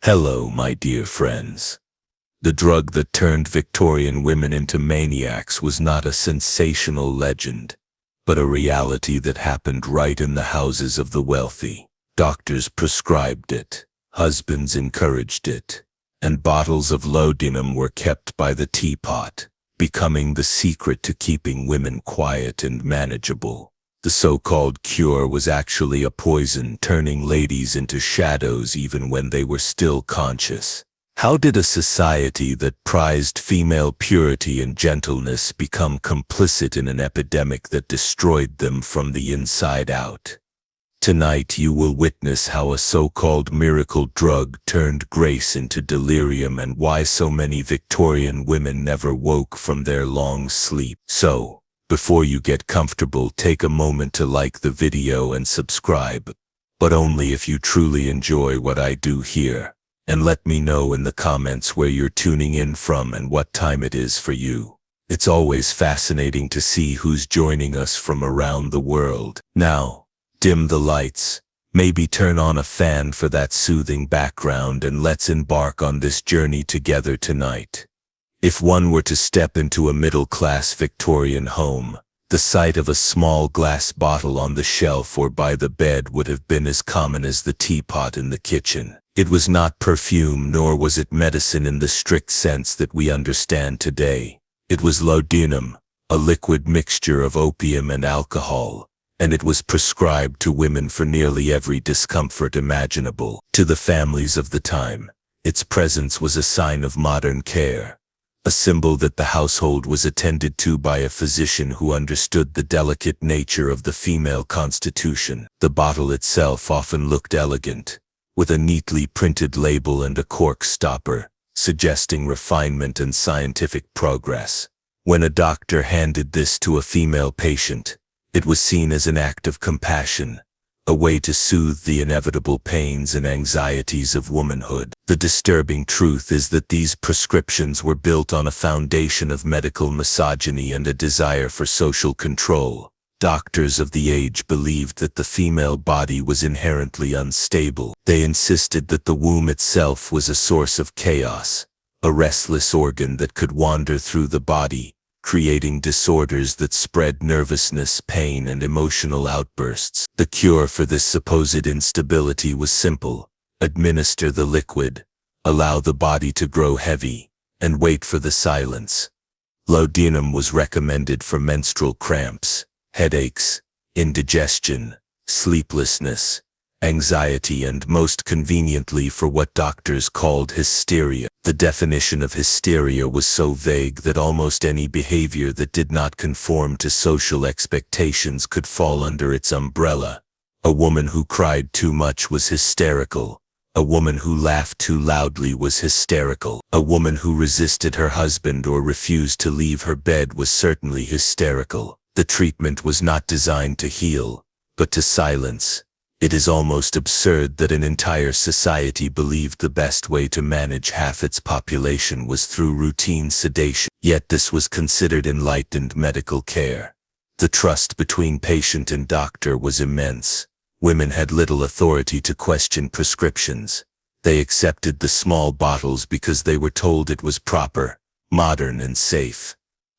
Hello, my dear friends. The drug that turned Victorian women into maniacs was not a sensational legend, but a reality that happened right in the houses of the wealthy. Doctors prescribed it, husbands encouraged it, and bottles of laudanum were kept by the teapot, becoming the secret to keeping women quiet and manageable. The so-called cure was actually a poison, turning ladies into shadows even when they were still conscious. How did a society that prized female purity and gentleness become complicit in an epidemic that destroyed them from the inside out? Tonight you will witness how a so-called miracle drug turned grace into delirium and why so many Victorian women never woke from their long sleep. So, before you get comfortable, take a moment to like the video and subscribe, but only if you truly enjoy what I do here. And let me know in the comments where you're tuning in from and what time it is for you. It's always fascinating to see who's joining us from around the world. Now, dim the lights, maybe turn on a fan for that soothing background, and let's embark on this journey together tonight. If one were to step into a middle-class Victorian home, the sight of a small glass bottle on the shelf or by the bed would have been as common as the teapot in the kitchen. It was not perfume, nor was it medicine in the strict sense that we understand today. It was laudanum, a liquid mixture of opium and alcohol, and it was prescribed to women for nearly every discomfort imaginable. To the families of the time, its presence was a sign of modern care, a symbol that the household was attended to by a physician who understood the delicate nature of the female constitution. The bottle itself often looked elegant, with a neatly printed label and a cork stopper, suggesting refinement and scientific progress. When a doctor handed this to a female patient, it was seen as an act of compassion, a way to soothe the inevitable pains and anxieties of womanhood. The disturbing truth is that these prescriptions were built on a foundation of medical misogyny and a desire for social control. Doctors of the age believed that the female body was inherently unstable. They insisted that the womb itself was a source of chaos, a restless organ that could wander through the body, creating disorders that spread nervousness, pain, and emotional outbursts. The cure for this supposed instability was simple: administer the liquid, allow the body to grow heavy, and wait for the silence. Laudanum was recommended for menstrual cramps, headaches, indigestion, sleeplessness, anxiety, and most conveniently for what doctors called hysteria. The definition of hysteria was so vague that almost any behavior that did not conform to social expectations could fall under its umbrella. A woman who cried too much was hysterical. A woman who laughed too loudly was hysterical. A woman who resisted her husband or refused to leave her bed was certainly hysterical. The treatment was not designed to heal, but to silence. It is almost absurd that an entire society believed the best way to manage half its population was through routine sedation. Yet this was considered enlightened medical care. The trust between patient and doctor was immense. Women had little authority to question prescriptions. They accepted the small bottles because they were told it was proper, modern, and safe.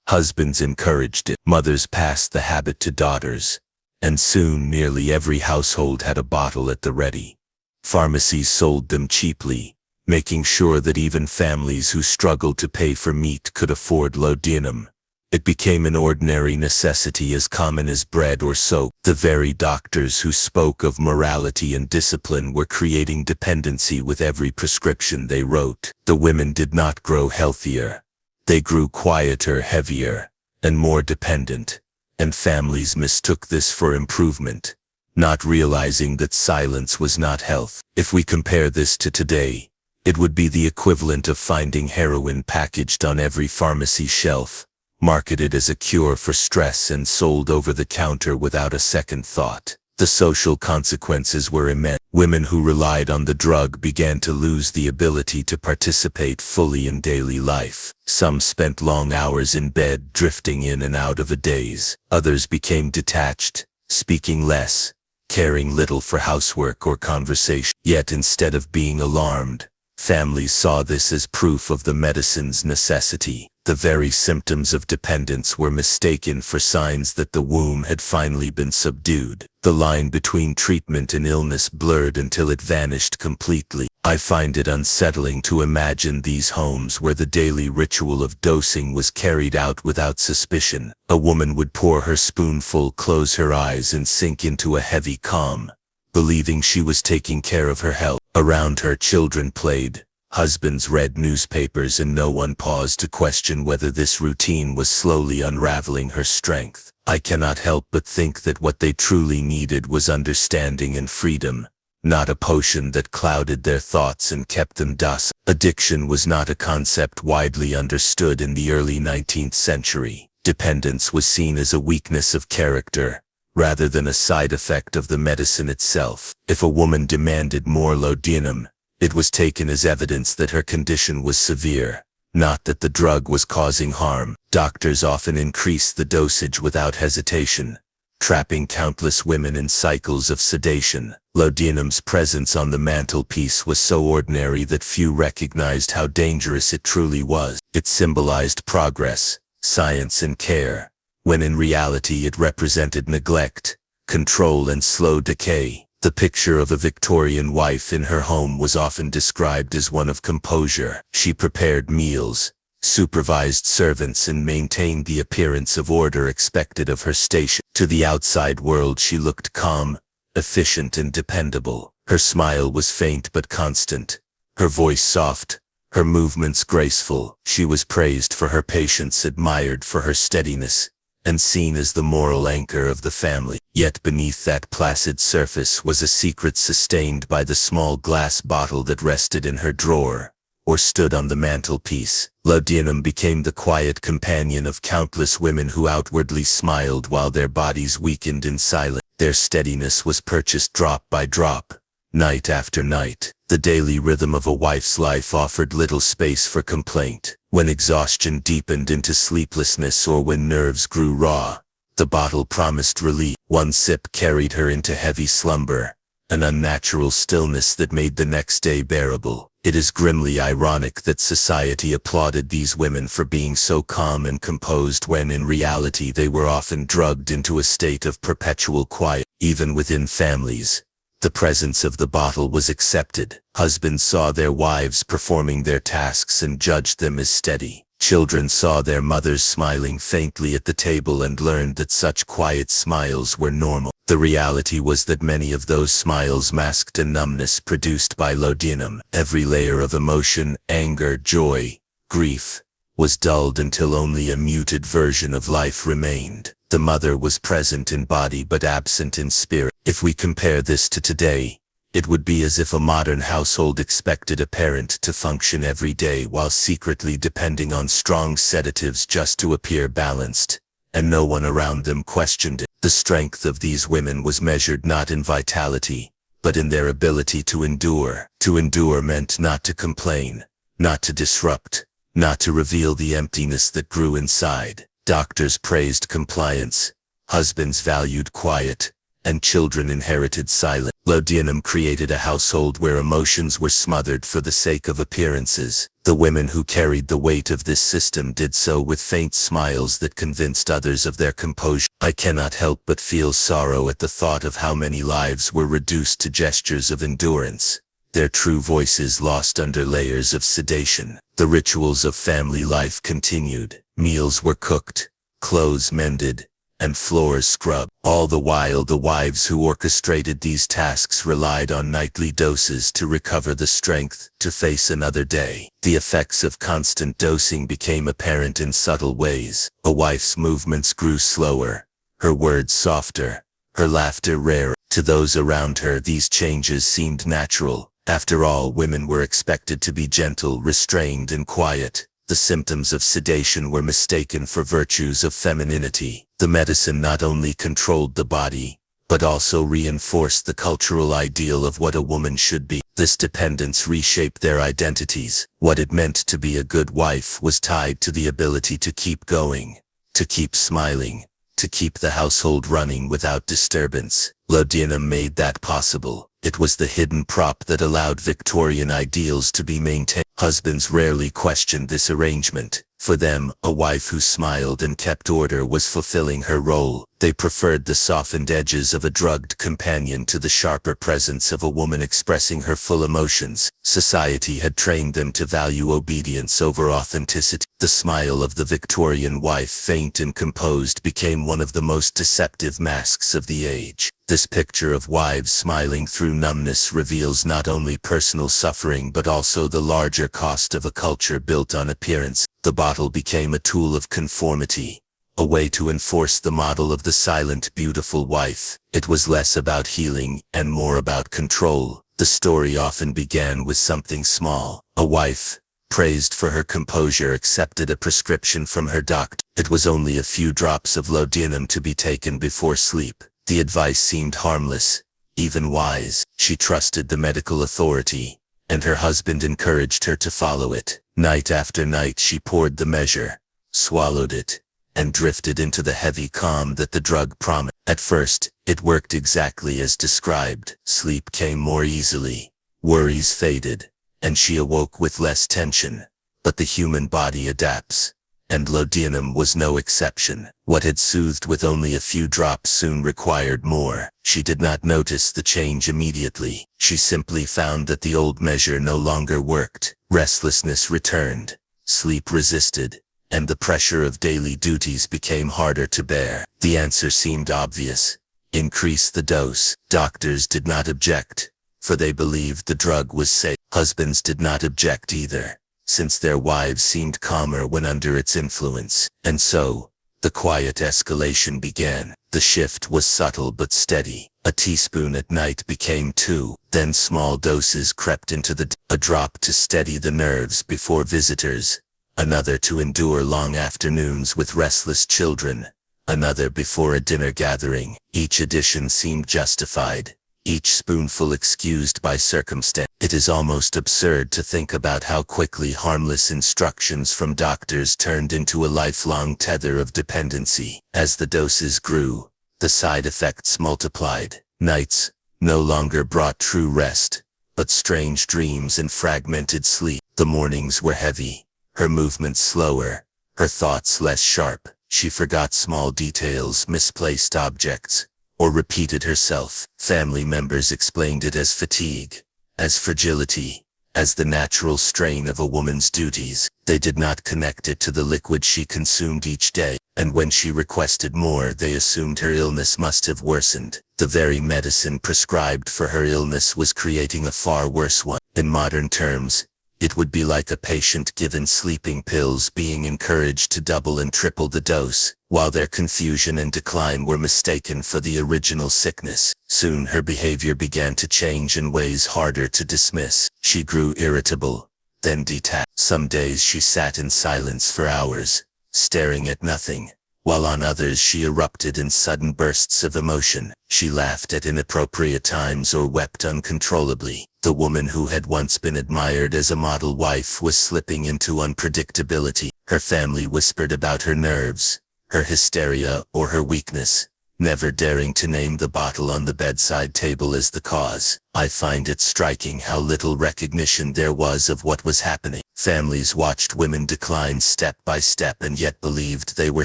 Husbands encouraged it. Mothers passed the habit to daughters, and soon nearly every household had a bottle at the ready. Pharmacies sold them cheaply, making sure that even families who struggled to pay for meat could afford laudanum. It became an ordinary necessity, as common as bread or soap. The very doctors who spoke of morality and discipline were creating dependency with every prescription they wrote. The women did not grow healthier. They grew quieter, heavier, and more dependent. And families mistook this for improvement, not realizing that silence was not health. If we compare this to today, it would be the equivalent of finding heroin packaged on every pharmacy shelf, marketed as a cure for stress and sold over the counter without a second thought. The social consequences were immense. Women who relied on the drug began to lose the ability to participate fully in daily life. Some spent long hours in bed, drifting in and out of a daze. Others became detached, speaking less, caring little for housework or conversation. Yet instead of being alarmed, Families saw this as proof of the medicine's necessity. The very symptoms of dependence were mistaken for signs that the womb had finally been subdued. The line between treatment and illness blurred until it vanished completely. I find it unsettling to imagine these homes where the daily ritual of dosing was carried out without suspicion. A woman would pour her spoonful, close her eyes, and sink into a heavy calm, believing she was taking care of her health. Around her, children played, husbands read newspapers, and no one paused to question whether this routine was slowly unraveling her strength. I cannot help but think that what they truly needed was understanding and freedom, not a potion that clouded their thoughts and kept them docile. Addiction was not a concept widely understood in the early 19th century. Dependence was seen as a weakness of character, rather than a side effect of the medicine itself. If a woman demanded more laudanum, it was taken as evidence that her condition was severe, not that the drug was causing harm. Doctors often increased the dosage without hesitation, trapping countless women in cycles of sedation. Laudanum's presence on the mantelpiece was so ordinary that few recognized how dangerous it truly was. It symbolized progress, science, and care, when in reality it represented neglect, control, and slow decay. The picture of a Victorian wife in her home was often described as one of composure. She prepared meals, supervised servants, and maintained the appearance of order expected of her station. To the outside world, she looked calm, efficient, and dependable. Her smile was faint but constant, her voice soft, her movements graceful. She was praised for her patience, admired for her steadiness, and seen as the moral anchor of the family. Yet beneath that placid surface was a secret sustained by the small glass bottle that rested in her drawer or stood on the mantelpiece. Laudanum became the quiet companion of countless women who outwardly smiled while their bodies weakened in silence. Their steadiness was purchased drop by drop, night after night. The daily rhythm of a wife's life offered little space for complaint. When exhaustion deepened into sleeplessness or when nerves grew raw, the bottle promised relief. One sip carried her into heavy slumber, an unnatural stillness that made the next day bearable. It is grimly ironic that society applauded these women for being so calm and composed when in reality they were often drugged into a state of perpetual quiet. Even within families, the presence of the bottle was accepted. Husbands saw their wives performing their tasks and judged them as steady. Children saw their mothers smiling faintly at the table and learned that such quiet smiles were normal. The reality was that many of those smiles masked a numbness produced by laudanum. Every layer of emotion, anger, joy, grief, was dulled until only a muted version of life remained. The mother was present in body but absent in spirit. If we compare this to today, it would be as if a modern household expected a parent to function every day while secretly depending on strong sedatives just to appear balanced, and no one around them questioned it. The strength of these women was measured not in vitality, but in their ability to endure. To endure meant not to complain, not to disrupt, not to reveal the emptiness that grew inside. Doctors praised compliance, husbands valued quiet, and children inherited silence. Laudanum created a household where emotions were smothered for the sake of appearances. The women who carried the weight of this system did so with faint smiles that convinced others of their composure. I cannot help but feel sorrow at the thought of how many lives were reduced to gestures of endurance, their true voices lost under layers of sedation. The rituals of family life continued. Meals were cooked, clothes mended, and floors scrubbed. All the while, the wives who orchestrated these tasks relied on nightly doses to recover the strength to face another day. The effects of constant dosing became apparent in subtle ways. A wife's movements grew slower, her words softer, her laughter rarer. To those around her, these changes seemed natural. After all, women were expected to be gentle, restrained, and quiet. The symptoms of sedation were mistaken for virtues of femininity. The medicine not only controlled the body, but also reinforced the cultural ideal of what a woman should be. This dependence reshaped their identities. What it meant to be a good wife was tied to the ability to keep going, to keep smiling, to keep the household running without disturbance. Laudanum made that possible. It was the hidden prop that allowed Victorian ideals to be maintained. Husbands rarely questioned this arrangement. For them, a wife who smiled and kept order was fulfilling her role. They preferred the softened edges of a drugged companion to the sharper presence of a woman expressing her full emotions. Society had trained them to value obedience over authenticity. The smile of the Victorian wife, faint and composed, became one of the most deceptive masks of the age. This picture of wives smiling through numbness reveals not only personal suffering but also the larger cost of a culture built on appearance. The bottle became a tool of conformity, a way to enforce the model of the silent, beautiful wife. It was less about healing and more about control. The story often began with something small. A wife, praised for her composure, accepted a prescription from her doctor. It was only a few drops of laudanum to be taken before sleep. The advice seemed harmless, even wise. She trusted the medical authority, and her husband encouraged her to follow it. Night after night she poured the measure, swallowed it, and drifted into the heavy calm that the drug promised. At first, it worked exactly as described. Sleep came more easily, worries faded, and she awoke with less tension. But the human body adapts, and laudanum was no exception. What had soothed with only a few drops soon required more. She did not notice the change immediately. She simply found that the old measure no longer worked. Restlessness returned, sleep resisted, and the pressure of daily duties became harder to bear. The answer seemed obvious: increase the dose. Doctors did not object, for they believed the drug was safe. Husbands did not object either, since their wives seemed calmer when under its influence. And so, the quiet escalation began. The shift was subtle but steady. A teaspoon at night became 2, then small doses crept into a drop to steady the nerves before visitors, another to endure long afternoons with restless children, another before a dinner gathering. Each addition seemed justified, each spoonful excused by circumstance. It is almost absurd to think about how quickly harmless instructions from doctors turned into a lifelong tether of dependency. As the doses grew, the side effects multiplied. Nights no longer brought true rest, but strange dreams and fragmented sleep. The mornings were heavy, her movements slower, her thoughts less sharp. She forgot small details, misplaced objects, or repeated herself. Family members explained it as fatigue, as fragility, as the natural strain of a woman's duties. They did not connect it to the liquid she consumed each day, and when she requested more, they assumed her illness must have worsened. The very medicine prescribed for her illness was creating a far worse one. In modern terms, it would be like a patient given sleeping pills being encouraged to double and triple the dose, while their confusion and decline were mistaken for the original sickness. Soon her behavior began to change in ways harder to dismiss. She grew irritable, then detached. Some days she sat in silence for hours, staring at nothing, while on others she erupted in sudden bursts of emotion. She laughed at inappropriate times or wept uncontrollably. The woman who had once been admired as a model wife was slipping into unpredictability. Her family whispered about her nerves, her hysteria, or her weakness, never daring to name the bottle on the bedside table as the cause. I find it striking how little recognition there was of what was happening. Families watched women decline step by step and yet believed they were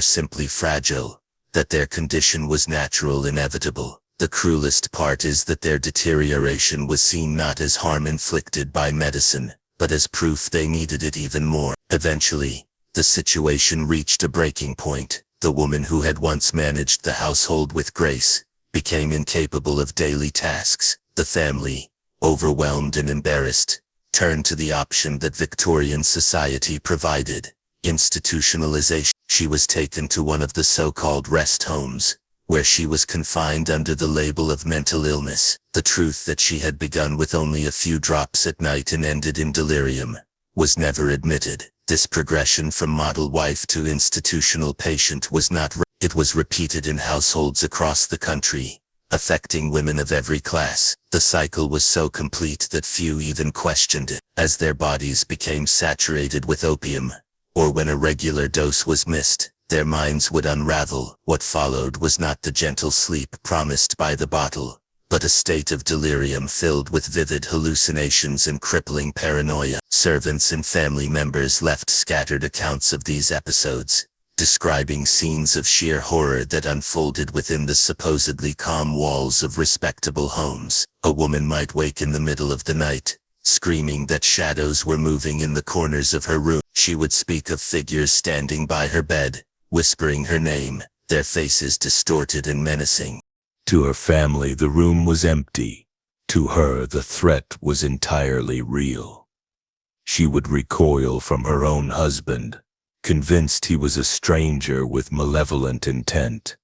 simply fragile, that their condition was natural, inevitable. The cruelest part is that their deterioration was seen not as harm inflicted by medicine, but as proof they needed it even more. Eventually, the situation reached a breaking point. The woman who had once managed the household with grace became incapable of daily tasks. The family, overwhelmed and embarrassed, turned to the option that Victorian society provided: institutionalization. She was taken to one of the so-called rest homes, where she was confined under the label of mental illness. The truth that she had begun with only a few drops at night and ended in delirium was never admitted. This progression from model wife to institutional patient was not it was repeated in households across the country, affecting women of every class. The cycle was so complete that few even questioned it. As their bodies became saturated with opium, or when a regular dose was missed, their minds would unravel. What followed was not the gentle sleep promised by the bottle, but a state of delirium filled with vivid hallucinations and crippling paranoia. Servants and family members left scattered accounts of these episodes, describing scenes of sheer horror that unfolded within the supposedly calm walls of respectable homes. A woman might wake in the middle of the night, screaming that shadows were moving in the corners of her room. She would speak of figures standing by her bed, whispering her name, their faces distorted and menacing. To her family, the room was empty. To her, the threat was entirely real. She would recoil from her own husband, convinced he was a stranger with malevolent intent.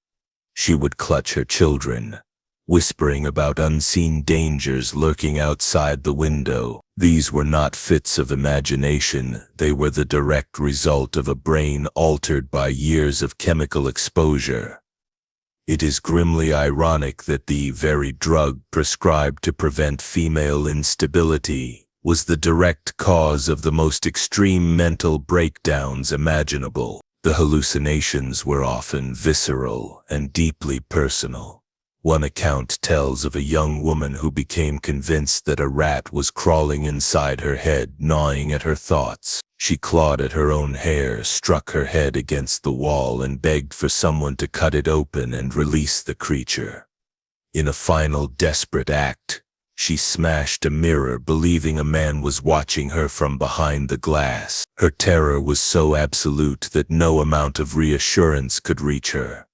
She would clutch her children, whispering about unseen dangers lurking outside the window. These were not fits of imagination, they were the direct result of a brain altered by years of chemical exposure. It is grimly ironic that the very drug prescribed to prevent female instability was the direct cause of the most extreme mental breakdowns imaginable. The hallucinations were often visceral and deeply personal. One account tells of a young woman who became convinced that a rat was crawling inside her head, gnawing at her thoughts. She clawed at her own hair, struck her head against the wall, and begged for someone to cut it open and release the creature. In a final desperate act, she smashed a mirror, believing a man was watching her from behind the glass. Her terror was so absolute that no amount of reassurance could reach her.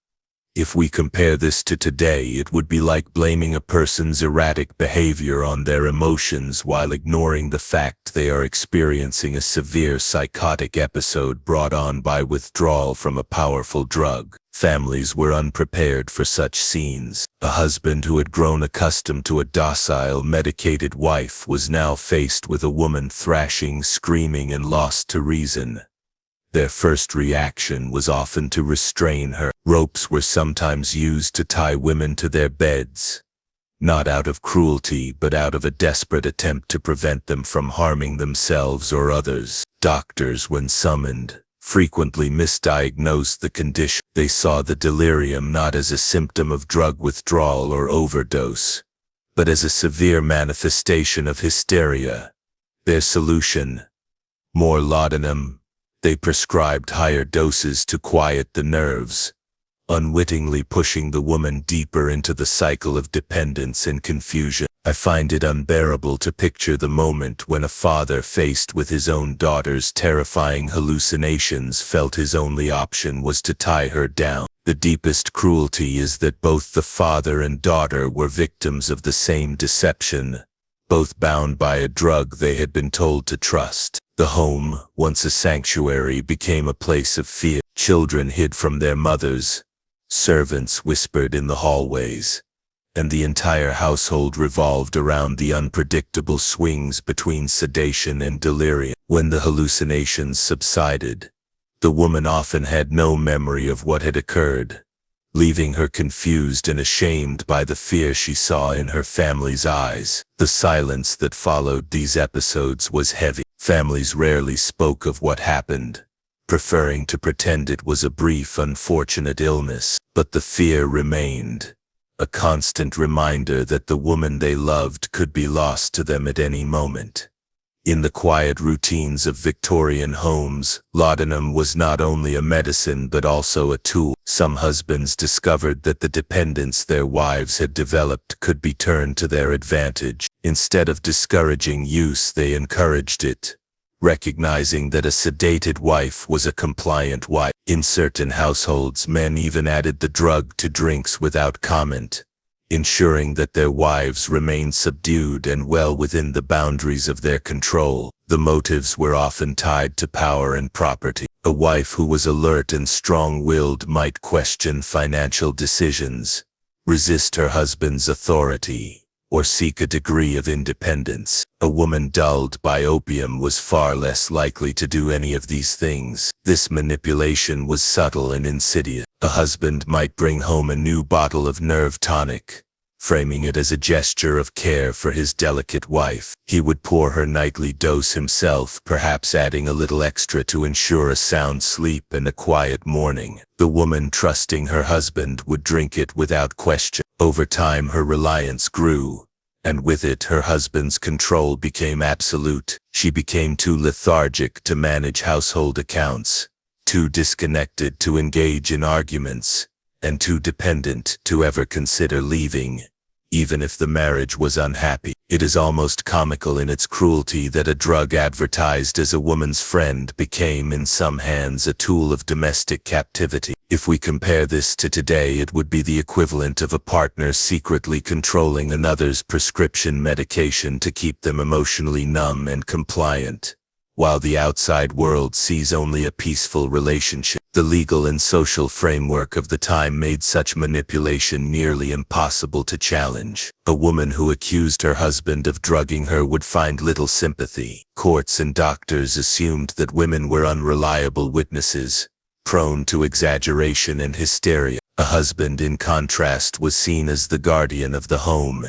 If we compare this to today, it would be like blaming a person's erratic behavior on their emotions while ignoring the fact they are experiencing a severe psychotic episode brought on by withdrawal from a powerful drug. Families were unprepared for such scenes. A husband who had grown accustomed to a docile, medicated wife was now faced with a woman thrashing, screaming, and lost to reason. Their first reaction was often to restrain her. Ropes were sometimes used to tie women to their beds, not out of cruelty but out of a desperate attempt to prevent them from harming themselves or others. Doctors, when summoned, frequently misdiagnosed the condition. They saw the delirium not as a symptom of drug withdrawal or overdose, but as a severe manifestation of hysteria. Their solution: more laudanum. They prescribed higher doses to quiet the nerves, unwittingly pushing the woman deeper into the cycle of dependence and confusion. I find it unbearable to picture the moment when a father faced with his own daughter's terrifying hallucinations felt his only option was to tie her down. The deepest cruelty is that both the father and daughter were victims of the same deception, both bound by a drug they had been told to trust. The home, once a sanctuary, became a place of fear. Children hid from their mothers, servants whispered in the hallways, and the entire household revolved around the unpredictable swings between sedation and delirium. When the hallucinations subsided, the woman often had no memory of what had occurred, leaving her confused and ashamed by the fear she saw in her family's eyes. The silence that followed these episodes was heavy. Families rarely spoke of what happened, preferring to pretend it was a brief, unfortunate illness. But the fear remained, a constant reminder that the woman they loved could be lost to them at any moment. In the quiet routines of Victorian homes, laudanum was not only a medicine but also a tool. Some husbands discovered that the dependence their wives had developed could be turned to their advantage. Instead of discouraging use, they encouraged it, recognizing that a sedated wife was a compliant wife. In certain households, men even added the drug to drinks without comment, ensuring that their wives remained subdued and well within the boundaries of their control. The motives were often tied to power and property. A wife who was alert and strong-willed might question financial decisions, resist her husband's authority, or seek a degree of independence. A woman dulled by opium was far less likely to do any of these things. This manipulation was subtle and insidious. A husband might bring home a new bottle of nerve tonic, framing it as a gesture of care for his delicate wife. He would pour her nightly dose himself, perhaps adding a little extra to ensure a sound sleep and a quiet morning. The woman, trusting her husband, would drink it without question. Over time her reliance grew, and with it her husband's control became absolute. She became too lethargic to manage household accounts, too disconnected to engage in arguments, and too dependent to ever consider leaving, even if the marriage was unhappy. It is almost comical in its cruelty that a drug advertised as a woman's friend became in some hands a tool of domestic captivity. If we compare this to today, it would be the equivalent of a partner secretly controlling another's prescription medication to keep them emotionally numb and compliant, while the outside world sees only a peaceful relationship. The legal and social framework of the time made such manipulation nearly impossible to challenge. A woman who accused her husband of drugging her would find little sympathy. Courts and doctors assumed that women were unreliable witnesses, prone to exaggeration and hysteria. A husband, in contrast, was seen as the guardian of the home,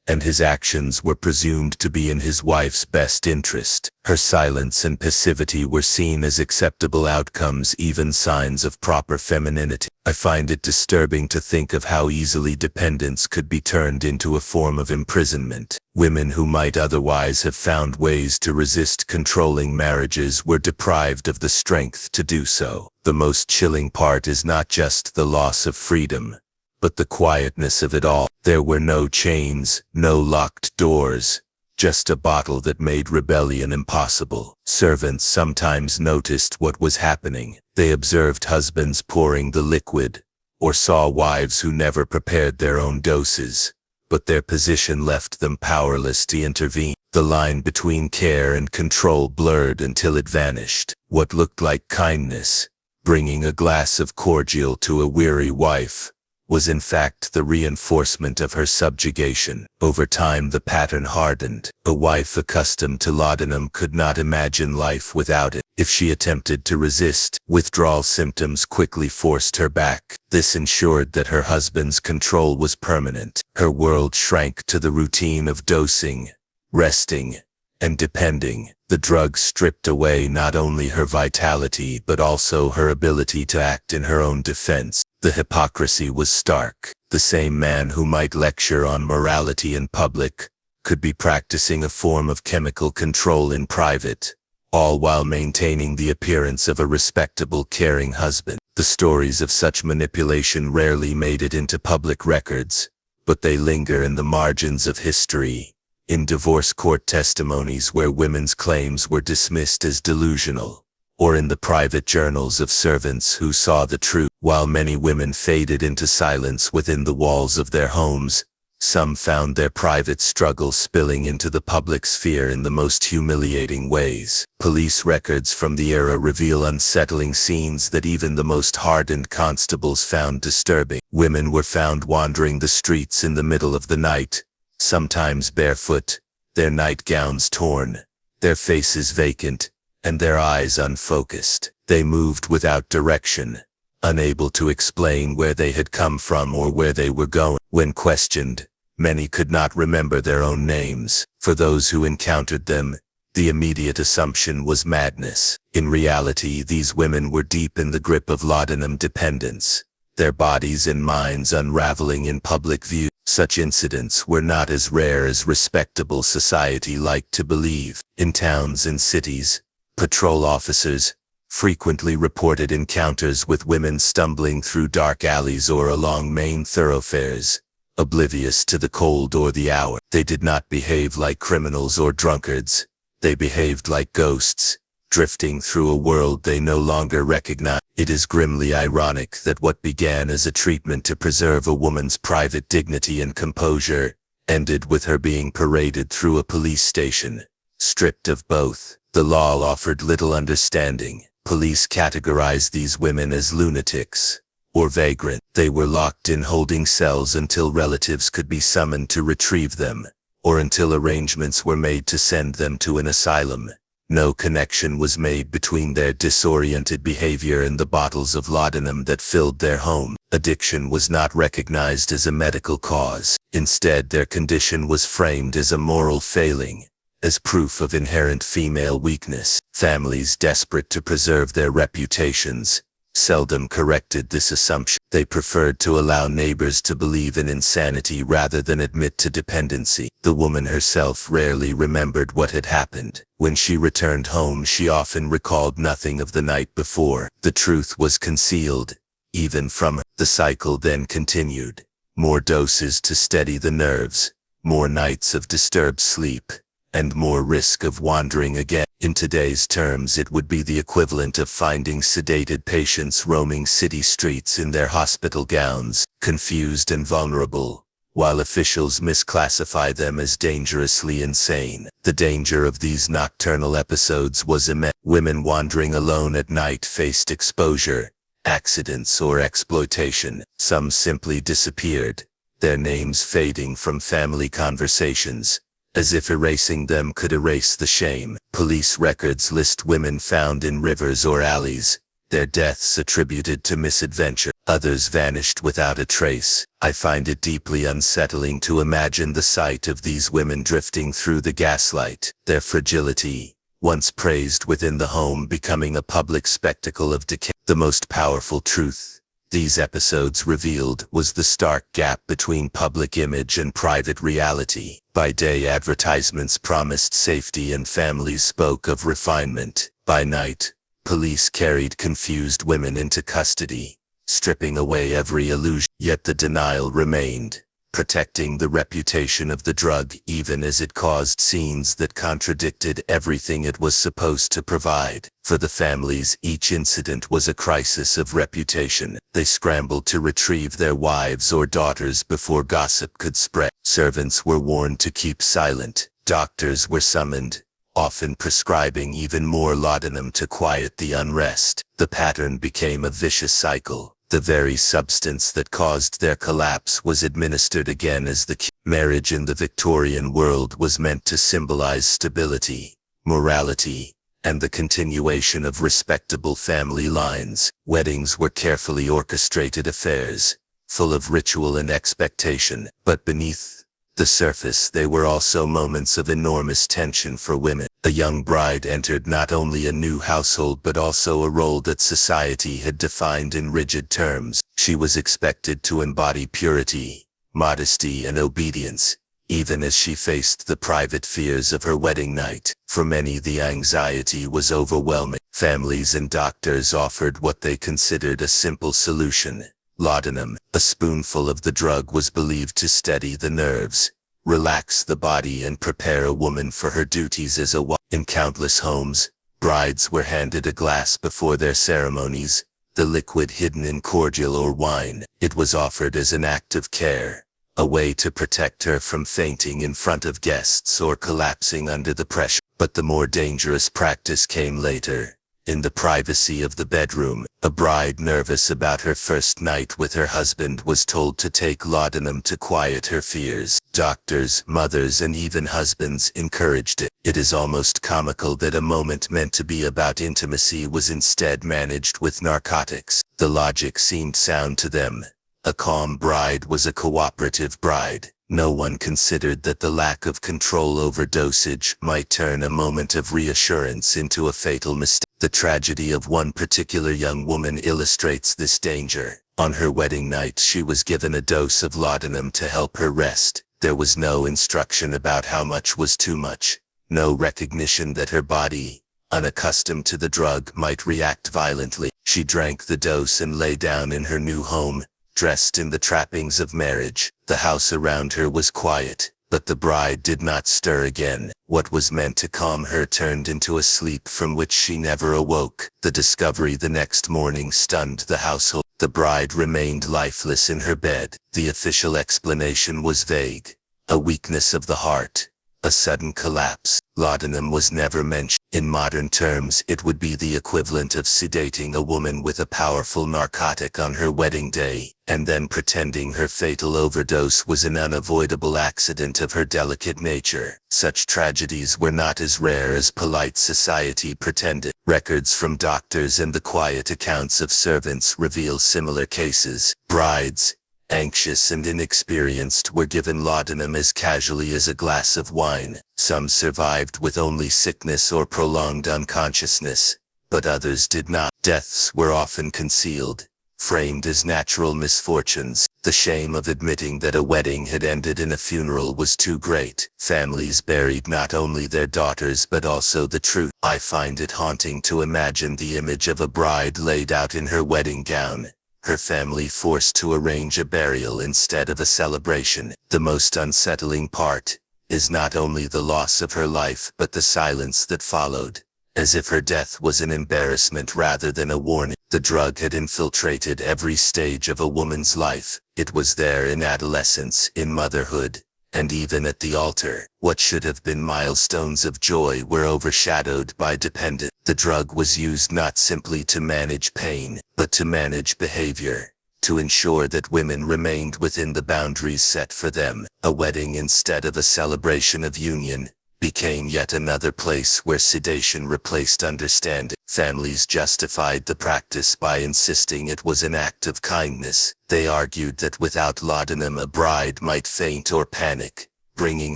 and his actions were presumed to be in his wife's best interest. Her silence and passivity were seen as acceptable outcomes, even signs of proper femininity. I find it disturbing to think of how easily dependence could be turned into a form of imprisonment. Women who might otherwise have found ways to resist controlling marriages were deprived of the strength to do so. The most chilling part is not just the loss of freedom, but the quietness of it all. There were no chains, no locked doors, just a bottle that made rebellion impossible. Servants sometimes noticed what was happening. They observed husbands pouring the liquid, or saw wives who never prepared their own doses, but their position left them powerless to intervene. The line between care and control blurred until it vanished. What looked like kindness, bringing a glass of cordial to a weary wife, was in fact the reinforcement of her subjugation. Over time the pattern hardened. A wife accustomed to laudanum could not imagine life without it. If she attempted to resist, withdrawal symptoms quickly forced her back. This ensured that her husband's control was permanent. Her world shrank to the routine of dosing, resting, and depending. The drug stripped away not only her vitality but also her ability to act in her own defense. The hypocrisy was stark. The same man who might lecture on morality in public could be practicing a form of chemical control in private, all while maintaining the appearance of a respectable, caring husband. The stories of such manipulation rarely made it into public records, but they linger in the margins of history, in divorce court testimonies where women's claims were dismissed as delusional, or in the private journals of servants who saw the truth. While many women faded into silence within the walls of their homes, some found their private struggles spilling into the public sphere in the most humiliating ways. Police records from the era reveal unsettling scenes that even the most hardened constables found disturbing. Women were found wandering the streets in the middle of the night, sometimes barefoot, their nightgowns torn, their faces vacant, and their eyes unfocused. They moved without direction, unable to explain where they had come from or where they were going. When questioned, many could not remember their own names. For those who encountered them, the immediate assumption was madness. In reality, these women were deep in the grip of laudanum dependence, their bodies and minds unraveling in public view. Such incidents were not as rare as respectable society liked to believe. In towns and cities, patrol officers frequently reported encounters with women stumbling through dark alleys or along main thoroughfares, oblivious to the cold or the hour. They did not behave like criminals or drunkards. They behaved like ghosts, drifting through a world they no longer recognized. It is grimly ironic that what began as a treatment to preserve a woman's private dignity and composure ended with her being paraded through a police station, stripped of both. The law offered little understanding. Police categorized these women as lunatics or vagrant. They were locked in holding cells until relatives could be summoned to retrieve them, or until arrangements were made to send them to an asylum. No connection was made between their disoriented behavior and the bottles of laudanum that filled their home. Addiction was not recognized as a medical cause. Instead, their condition was framed as a moral failing, as proof of inherent female weakness. Families desperate to preserve their reputations seldom corrected this assumption. They preferred to allow neighbors to believe in insanity rather than admit to dependency. The woman herself rarely remembered what had happened. When she returned home, she often recalled nothing of the night before. The truth was concealed, even from her. The cycle then continued. More doses to steady the nerves, more nights of disturbed sleep, and more risk of wandering again. In today's terms, it would be the equivalent of finding sedated patients roaming city streets in their hospital gowns, confused and vulnerable, while officials misclassify them as dangerously insane. The danger of these nocturnal episodes was immense. Women wandering alone at night faced exposure, accidents, or exploitation. Some simply disappeared, their names fading from family conversations, as if erasing them could erase the shame. Police records list women found in rivers or alleys, their deaths attributed to misadventure. Others vanished without a trace. I find it deeply unsettling to imagine the sight of these women drifting through the gaslight, their fragility, once praised within the home, becoming a public spectacle of decay. The most powerful truth these episodes revealed was the stark gap between public image and private reality. By day, advertisements promised safety and families spoke of refinement. By night, police carried confused women into custody, stripping away every illusion. Yet the denial remained, protecting the reputation of the drug even as it caused scenes that contradicted everything it was supposed to provide. For the families, each incident was a crisis of reputation. They scrambled to retrieve their wives or daughters before gossip could spread. Servants were warned to keep silent. Doctors were summoned, often prescribing even more laudanum to quiet the unrest. The pattern became a vicious cycle. The very substance that caused their collapse was administered again as the cure. Marriage in the Victorian world was meant to symbolize stability, morality, and the continuation of respectable family lines. Weddings were carefully orchestrated affairs, full of ritual and expectation, but beneath the surface they were also moments of enormous tension for women. A young bride entered not only a new household but also a role that society had defined in rigid terms. She was expected to embody purity, modesty, and obedience, even as she faced the private fears of her wedding night. For many, the anxiety was overwhelming. Families and doctors offered what they considered a simple solution: laudanum. A spoonful of the drug was believed to steady the nerves, relax the body, and prepare a woman for her duties as a wife. In countless homes, brides were handed a glass before their ceremonies, the liquid hidden in cordial or wine. It was offered as an act of care, a way to protect her from fainting in front of guests or collapsing under the pressure. But the more dangerous practice came later. In the privacy of the bedroom, a bride nervous about her first night with her husband was told to take laudanum to quiet her fears. Doctors, mothers, and even husbands encouraged it. It is almost comical that a moment meant to be about intimacy was instead managed with narcotics. The logic seemed sound to them. A calm bride was a cooperative bride. No one considered that the lack of control over dosage might turn a moment of reassurance into a fatal mistake. The tragedy of one particular young woman illustrates this danger. On her wedding night, she was given a dose of laudanum to help her rest. There was no instruction about how much was too much, no recognition that her body, unaccustomed to the drug, might react violently. She drank the dose and lay down in her new home, dressed in the trappings of marriage. The house around her was quiet, but the bride did not stir again. What was meant to calm her turned into a sleep from which she never awoke. The discovery the next morning stunned the household. The bride remained lifeless in her bed. The official explanation was vague: a weakness of the heart, a sudden collapse. Laudanum was never mentioned. In modern terms, it would be the equivalent of sedating a woman with a powerful narcotic on her wedding day, and then pretending her fatal overdose was an unavoidable accident of her delicate nature. Such tragedies were not as rare as polite society pretended. Records from doctors and the quiet accounts of servants reveal similar cases. Brides, anxious and inexperienced, were given laudanum as casually as a glass of wine. Some survived with only sickness or prolonged unconsciousness, but others did not. Deaths were often concealed, framed as natural misfortunes. The shame of admitting that a wedding had ended in a funeral was too great. Families buried not only their daughters but also the truth. I find it haunting to imagine the image of a bride laid out in her wedding gown, her family forced to arrange a burial instead of a celebration. The most unsettling part is not only the loss of her life but the silence that followed, as if her death was an embarrassment rather than a warning. The drug had infiltrated every stage of a woman's life. It was there in adolescence, in motherhood, and even at the altar. What should have been milestones of joy were overshadowed by dependence. The drug was used not simply to manage pain, but to manage behavior, to ensure that women remained within the boundaries set for them. A wedding instead of a celebration of union became yet another place where sedation replaced understanding. Families justified the practice by insisting it was an act of kindness. They argued that without laudanum a bride might faint or panic, bringing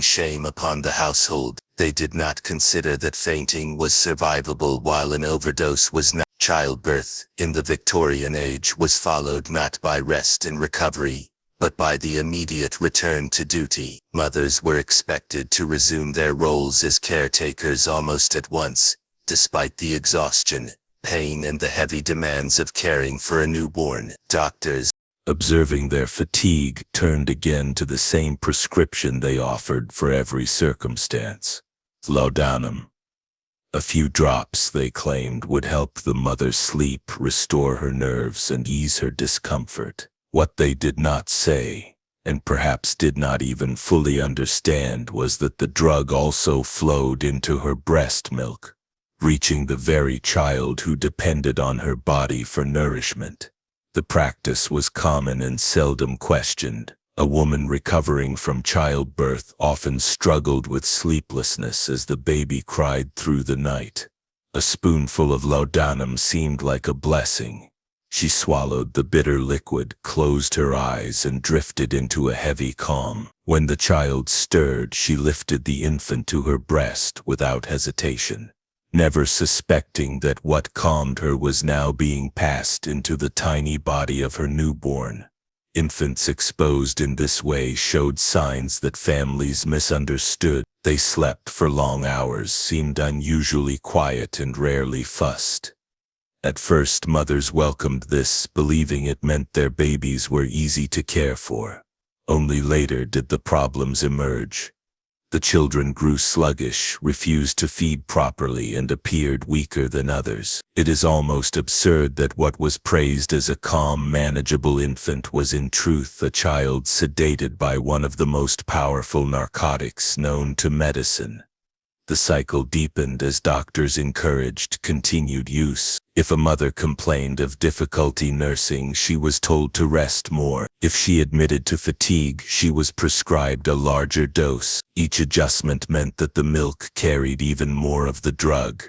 shame upon the household. They did not consider that fainting was survivable while an overdose was not. Childbirth in the Victorian age was followed not by rest and recovery, but by the immediate return to duty. Mothers were expected to resume their roles as caretakers almost at once, despite the exhaustion, pain and the heavy demands of caring for a newborn. Doctors, observing their fatigue, turned again to the same prescription they offered for every circumstance: laudanum. A few drops, they claimed, would help the mother sleep, restore her nerves, and ease her discomfort. What they did not say, and perhaps did not even fully understand, was that the drug also flowed into her breast milk, reaching the very child who depended on her body for nourishment. The practice was common and seldom questioned. A woman recovering from childbirth often struggled with sleeplessness as the baby cried through the night. A spoonful of laudanum seemed like a blessing. She swallowed the bitter liquid, closed her eyes, and drifted into a heavy calm. When the child stirred, she lifted the infant to her breast without hesitation, never suspecting that what calmed her was now being passed into the tiny body of her newborn. Infants exposed in this way showed signs that families misunderstood. They slept for long hours, seemed unusually quiet, and rarely fussed. At first, mothers welcomed this, believing it meant their babies were easy to care for. Only later did the problems emerge. The children grew sluggish, refused to feed properly, and appeared weaker than others. It is almost absurd that what was praised as a calm, manageable infant was in truth a child sedated by one of the most powerful narcotics known to medicine. The cycle deepened as doctors encouraged continued use. If a mother complained of difficulty nursing, she was told to rest more. If she admitted to fatigue, she was prescribed a larger dose. Each adjustment meant that the milk carried even more of the drug.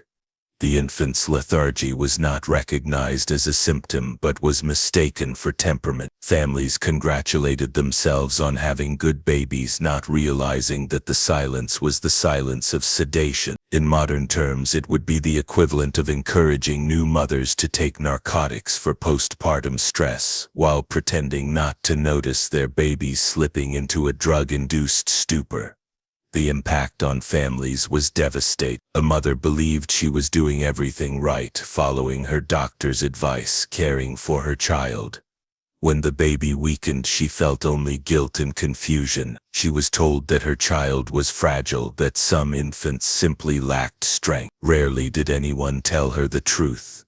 The infant's lethargy was not recognized as a symptom but was mistaken for temperament. Families congratulated themselves on having good babies, not realizing that the silence was the silence of sedation. In modern terms, it would be the equivalent of encouraging new mothers to take narcotics for postpartum stress, while pretending not to notice their babies slipping into a drug-induced stupor. The impact on families was devastating. A mother believed she was doing everything right, following her doctor's advice, caring for her child. When the baby weakened, she felt only guilt and confusion. She was told that her child was fragile, that some infants simply lacked strength. Rarely did anyone tell her the truth,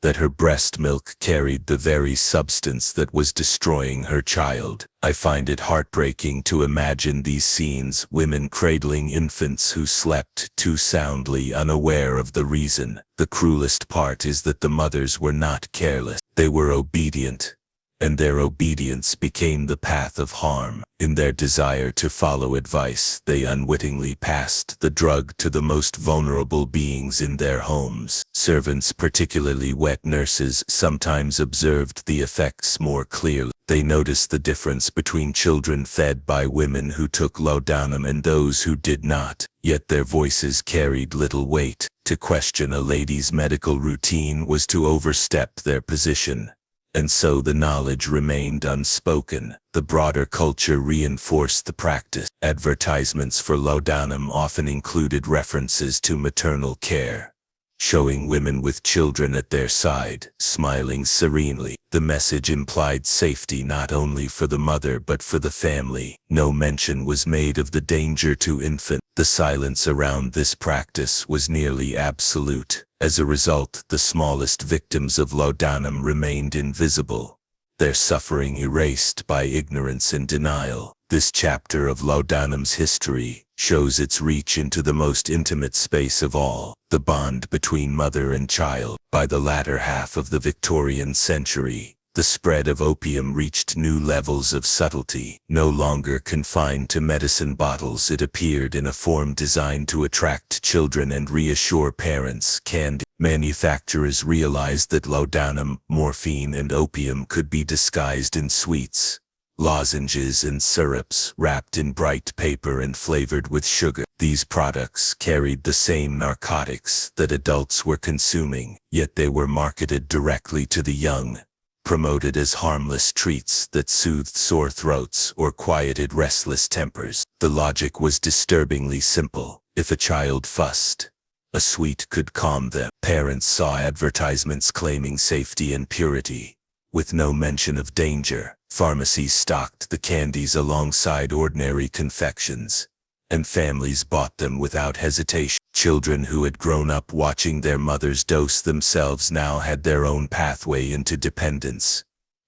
that her breast milk carried the very substance that was destroying her child. I find it heartbreaking to imagine these scenes, women cradling infants who slept too soundly, unaware of the reason. The cruelest part is that the mothers were not careless. They were obedient, and their obedience became the path of harm. In their desire to follow advice, they unwittingly passed the drug to the most vulnerable beings in their homes. Servants, particularly wet nurses, sometimes observed the effects more clearly. They noticed the difference between children fed by women who took laudanum and those who did not, yet their voices carried little weight. To question a lady's medical routine was to overstep their position, and so the knowledge remained unspoken. The broader culture reinforced the practice. Advertisements for laudanum often included references to maternal care, showing women with children at their side, smiling serenely. The message implied safety not only for the mother but for the family. No mention was made of the danger to infants. The silence around this practice was nearly absolute. As a result, the smallest victims of laudanum remained invisible, their suffering erased by ignorance and denial. This chapter of laudanum's history shows its reach into the most intimate space of all, the bond between mother and child. By the latter half of the Victorian century, the spread of opium reached new levels of subtlety. No longer confined to medicine bottles, it appeared in a form designed to attract children and reassure parents. Candy. Manufacturers realized that laudanum, morphine, and opium could be disguised in sweets, lozenges, and syrups wrapped in bright paper and flavored with sugar. These products carried the same narcotics that adults were consuming, yet they were marketed directly to the young, promoted as harmless treats that soothed sore throats or quieted restless tempers. The logic was disturbingly simple. If a child fussed, a sweet could calm them. Parents saw advertisements claiming safety and purity, with no mention of danger. Pharmacies stocked the candies alongside ordinary confections, and families bought them without hesitation. Children who had grown up watching their mothers dose themselves now had their own pathway into dependence,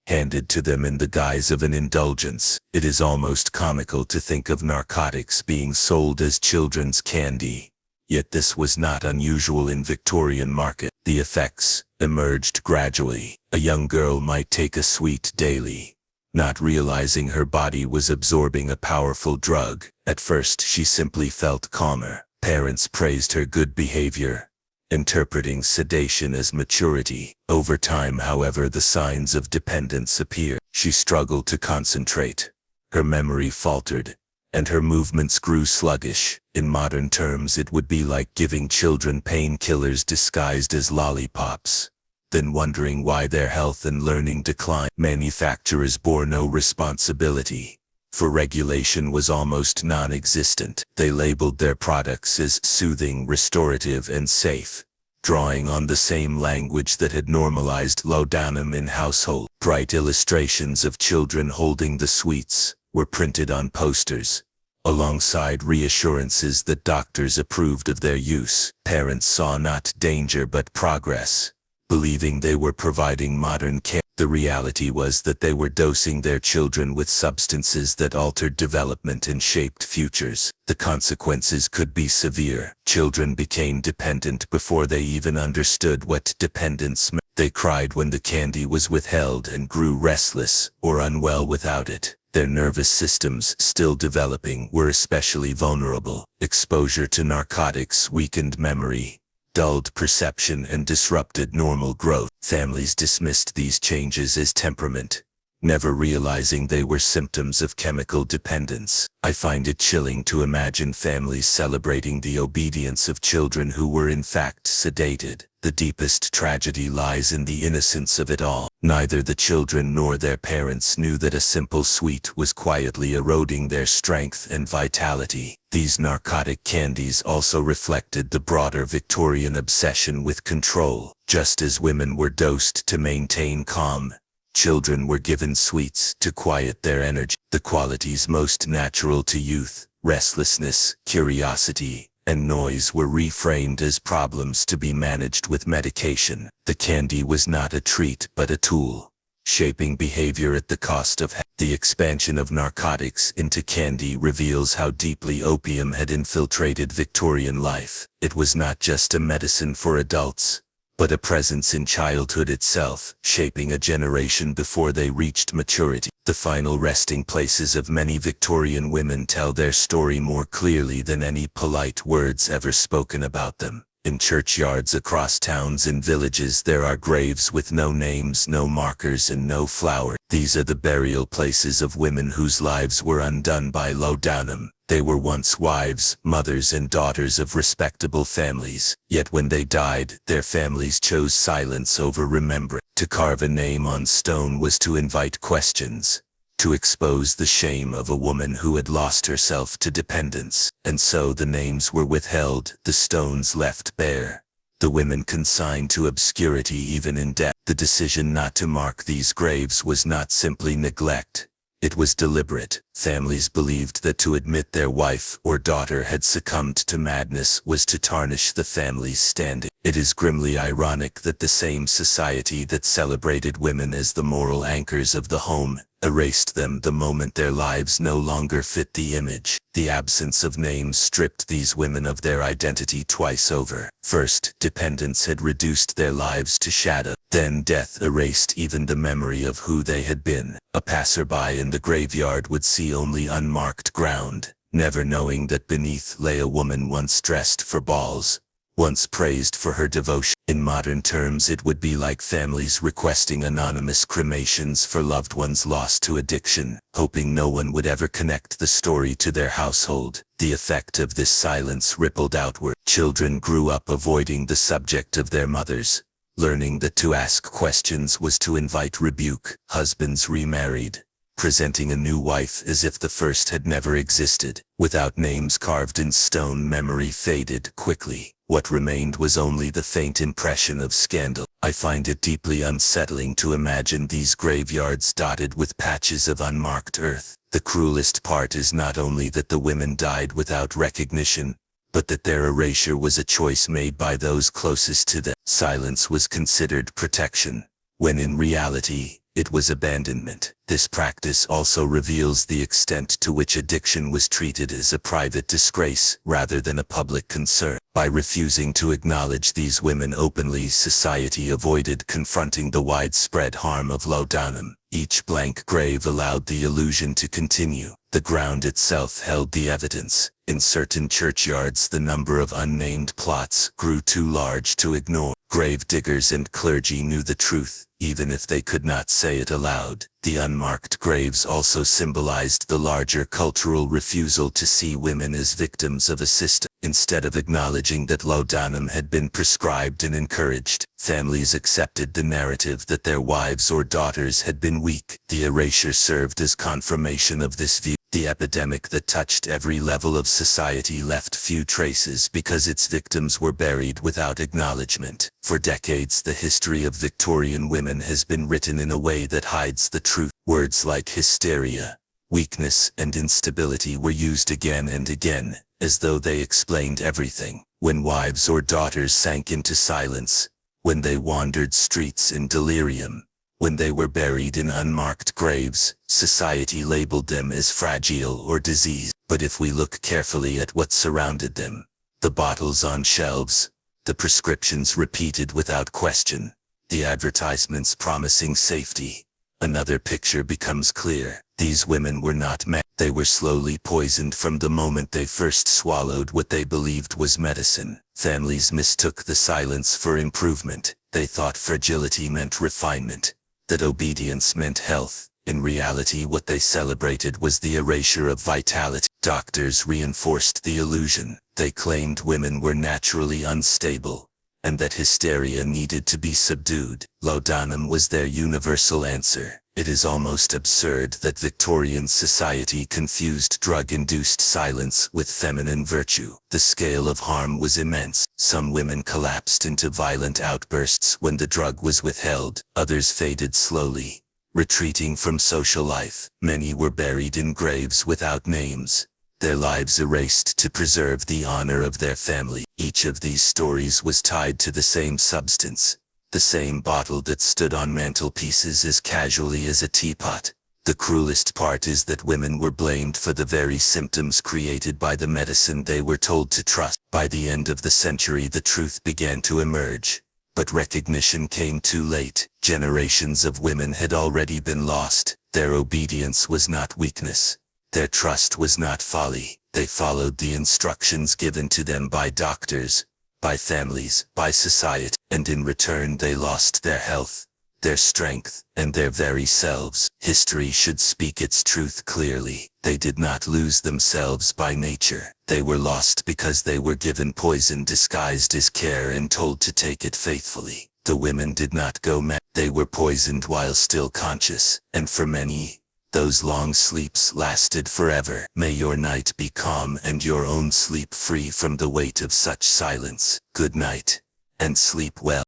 handed to them in the guise of an indulgence. It is almost comical to think of narcotics being sold as children's candy. Yet this was not unusual in Victorian market. The effects emerged gradually. A young girl might take a sweet daily, not realizing her body was absorbing a powerful drug. At first she simply felt calmer. Parents praised her good behavior, interpreting sedation as maturity. Over time, however, the signs of dependence appeared. She struggled to concentrate, her memory faltered, and her movements grew sluggish. In modern terms, it would be like giving children painkillers disguised as lollipops, then wondering why their health and learning declined. Manufacturers bore no responsibility, for regulation was almost non-existent. They labeled their products as soothing, restorative, and safe, drawing on the same language that had normalized laudanum in household. Bright illustrations of children holding the sweets were printed on posters, alongside reassurances that doctors approved of their use. Parents saw not danger but progress, believing they were providing modern care. The reality was that they were dosing their children with substances that altered development and shaped futures. The consequences could be severe. Children became dependent before they even understood what dependence meant. They cried when the candy was withheld and grew restless or unwell without it. Their nervous systems, still developing, were especially vulnerable. Exposure to narcotics weakened memory, dulled perception, and disrupted normal growth. Families dismissed these changes as temperament, never realizing they were symptoms of chemical dependence. I find it chilling to imagine families celebrating the obedience of children who were in fact sedated. The deepest tragedy lies in the innocence of it all. Neither the children nor their parents knew that a simple sweet was quietly eroding their strength and vitality. These narcotic candies also reflected the broader Victorian obsession with control. Just as women were dosed to maintain calm, children were given sweets to quiet their energy. The qualities most natural to youth, restlessness, curiosity, and noise, were reframed as problems to be managed with medication. The candy was not a treat but a tool, shaping behavior at the cost of health. The expansion of narcotics into candy reveals how deeply opium had infiltrated Victorian life. It was not just a medicine for adults, but a presence in childhood itself, shaping a generation before they reached maturity. The final resting places of many Victorian women tell their story more clearly than any polite words ever spoken about them. In churchyards across towns and villages there are graves with no names, no markers, and no flower. These are the burial places of women whose lives were undone by laudanum. They were once wives, mothers, and daughters of respectable families. Yet when they died, their families chose silence over remembrance. To carve a name on stone was to invite questions, to expose the shame of a woman who had lost herself to dependence. And so the names were withheld, the stones left bare, the women consigned to obscurity even in death. The decision not to mark these graves was not simply neglect. It was deliberate. Families believed that to admit their wife or daughter had succumbed to madness was to tarnish the family's standing. It is grimly ironic that the same society that celebrated women as the moral anchors of the home erased them the moment their lives no longer fit the image. The absence of names stripped these women of their identity twice over. First, dependence had reduced their lives to shadow. Then death erased even the memory of who they had been. A passerby in the graveyard would see only unmarked ground, never knowing that beneath lay a woman once dressed for balls, once praised for her devotion. In modern terms, it would be like families requesting anonymous cremations for loved ones lost to addiction, hoping no one would ever connect the story to their household. The effect of this silence rippled outward. Children grew up avoiding the subject of their mothers, learning that to ask questions was to invite rebuke. Husbands remarried, presenting a new wife as if the first had never existed. Without names carved in stone, memory faded quickly. What remained was only the faint impression of scandal. I find it deeply unsettling to imagine these graveyards dotted with patches of unmarked earth. The cruelest part is not only that the women died without recognition, but that their erasure was a choice made by those closest to them. Silence was considered protection, when in reality, it was abandonment. This practice also reveals the extent to which addiction was treated as a private disgrace rather than a public concern. By refusing to acknowledge these women openly, society avoided confronting the widespread harm of laudanum. Each blank grave allowed the illusion to continue. The ground itself held the evidence. In certain churchyards, the number of unnamed plots grew too large to ignore. Grave diggers and clergy knew the truth, even if they could not say it aloud. The unmarked graves also symbolized the larger cultural refusal to see women as victims of a system. Instead of acknowledging that laudanum had been prescribed and encouraged, families accepted the narrative that their wives or daughters had been weak. The erasure served as confirmation of this view. The epidemic that touched every level of society left few traces because its victims were buried without acknowledgement. For decades, the history of Victorian women has been written in a way that hides the truth. Words like hysteria, weakness, and instability were used again and again, as though they explained everything. When wives or daughters sank into silence, when they wandered streets in delirium, when they were buried in unmarked graves, society labeled them as fragile or diseased. But if we look carefully at what surrounded them, the bottles on shelves, the prescriptions repeated without question, the advertisements promising safety, another picture becomes clear. These women were not mad. They were slowly poisoned from the moment they first swallowed what they believed was medicine. Families mistook the silence for improvement. They thought fragility meant refinement, that obedience meant health. In reality, what they celebrated was the erasure of vitality. Doctors reinforced the illusion. They claimed women were naturally unstable, and that hysteria needed to be subdued. Laudanum was their universal answer. It is almost absurd that Victorian society confused drug-induced silence with feminine virtue. The scale of harm was immense. Some women collapsed into violent outbursts when the drug was withheld. Others faded slowly, retreating from social life. Many were buried in graves without names, their lives erased to preserve the honor of their family. Each of these stories was tied to the same substance, the same bottle that stood on mantelpieces as casually as a teapot. The cruelest part is that women were blamed for the very symptoms created by the medicine they were told to trust. By the end of the century, the truth began to emerge, but recognition came too late. Generations of women had already been lost. Their obedience was not weakness. Their trust was not folly. They followed the instructions given to them by doctors, by families, by society, and in return they lost their health, their strength, and their very selves. History should speak its truth clearly. They did not lose themselves by nature. They were lost because they were given poison disguised as care and told to take it faithfully. The women did not go mad. They were poisoned while still conscious, and for many, those long sleeps lasted forever. May your night be calm and your own sleep free from the weight of such silence. Good night, and sleep well.